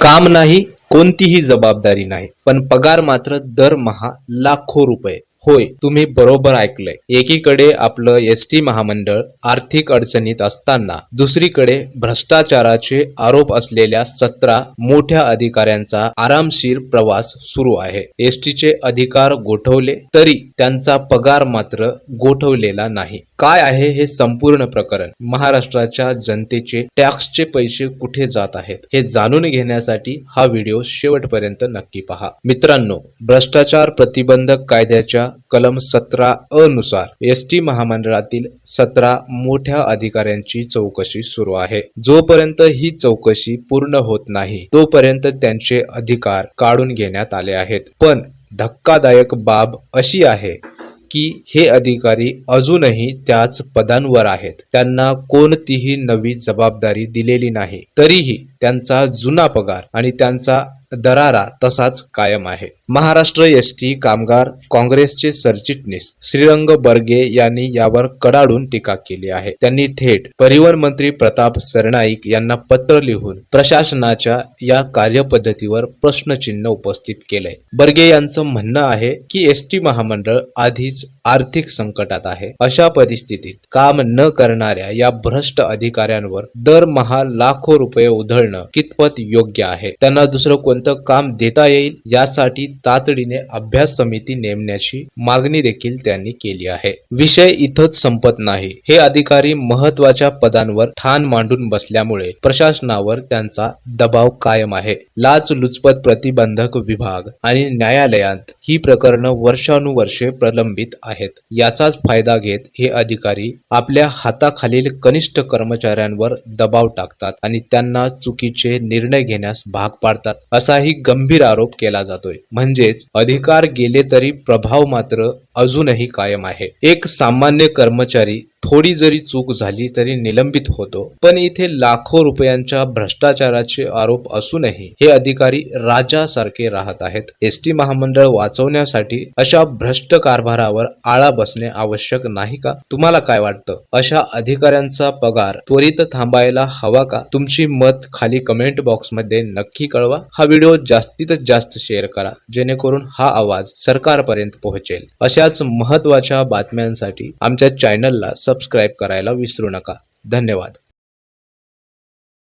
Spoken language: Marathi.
काम नाही, कोणतीही जबाबदारी नाही, पण पगार मात्र दरमहा लाखो रुपये. होय, तुम्ही बरोबर ऐकलंय. एकीकडे आपलं एसटी महामंडळ आर्थिक अडचणीत असताना दुसरीकडे भ्रष्टाचाराचे आरोप असलेल्या 17 मोठ्या अधिकाऱ्यांचा आरामशीर प्रवास सुरू आहे. एसटीचे अधिकार गोठवले तरी त्यांचा पगार मात्र गोठवलेला नाही. काय आहे हे संपूर्ण प्रकरण? महाराष्ट्राच्या जनतेचे टॅक्सचे पैसे कुठे जात आहेत हे जाणून घेण्यासाठी हा व्हिडिओ शेवटपर्यंत नक्की पहा. मित्रांनो, भ्रष्टाचार प्रतिबंधक कायद्याच्या कलम 17 नुसार एसटी महामंडळातील 17 मोठ्या अधिकाऱ्यांची चौकशी सुरू आहे. जोपर्यंत ही चौकशी पूर्ण होत नाही तोपर्यंत त्यांचे अधिकार काढून घेण्यात आले आहेत. पण धक्कादायक बाब अशी आहे की हे अधिकारी अजूनही त्याच पदांवर आहेत. त्यांना कोणतीही नवी जबाबदारी दिलेली नाही, तरीही त्यांचा जुना पगार आणि त्यांचा दरारा तसाच कायम आहे. महाराष्ट्र एसटी कामगार काँग्रेसचे सरचिटणीस श्रीरंग बर्गे यांनी यावर कडाडून टीका केली आहे. त्यांनी थेट परिवहन मंत्री प्रताप सरनाईक यांना पत्र लिहून प्रशासनाच्या या कार्यपद्धतीवर प्रश्नचिन्ह उपस्थित केलंय. बर्गे यांचं म्हणणं आहे की एसटी महामंडळ आधीच आर्थिक संकटात आहे. अशा परिस्थितीत काम न करणाऱ्या या भ्रष्ट अधिकाऱ्यांवर दरमहा लाखो रुपये उधळणं कितपत योग्य आहे? त्यांना दुसरं कोणतं काम देता येईल यासाठी तातडीने अभ्यास समिती नेमण्याची मागणी देखील त्यांनी केली आहे. विषय इथंच संपत नाही. हे अधिकारी महत्वाच्या पदांवर ठाण मांडून बसल्यामुळे प्रशासनावर त्यांचा दबाव कायम आहे. लाचलुचपत प्रतिबंधक विभाग आणि न्यायालयात ही प्रकरणं वर्षानुवर्षे प्रलंबित आहेत. याचाच फायदा घेत हे अधिकारी आपल्या हाताखालील कनिष्ठ कर्मचाऱ्यांवर दबाव टाकतात आणि त्यांना चुकीचे निर्णय घेण्यास भाग पाडतात, असाही गंभीर आरोप केला जातोय. म्हणजेच अधिकार गेले तरी प्रभाव मात्र अजूनही कायम आहे. एक सामान्य कर्मचारी थोडी जरी चूक झाली तरी निलंबित होतो, पण इथे लाखो रुपयांच्या भ्रष्टाचाराचे आरोप असूनही हे अधिकारी राजासारखे राहत आहेत. एसटी महामंडळ वाचवण्यासाठी अशा भ्रष्ट कारभारावर आळा बसणे आवश्यक नाही का? तुम्हाला काय वाटतं? अशा अधिकाऱ्यांचा पगार त्वरित थांबायला हवा का? तुमची मत खाली कमेंट बॉक्स मध्ये नक्की कळवा. हा व्हिडिओ जास्तीत जास्त शेअर करा, जेणेकरून हा आवाज सरकारपर्यंत पोहोचेल. अशाच महत्त्वाच्या बातम्यांसाठी आमच्या चॅनलला सबस्क्राईब करायला विसरू नका. धन्यवाद.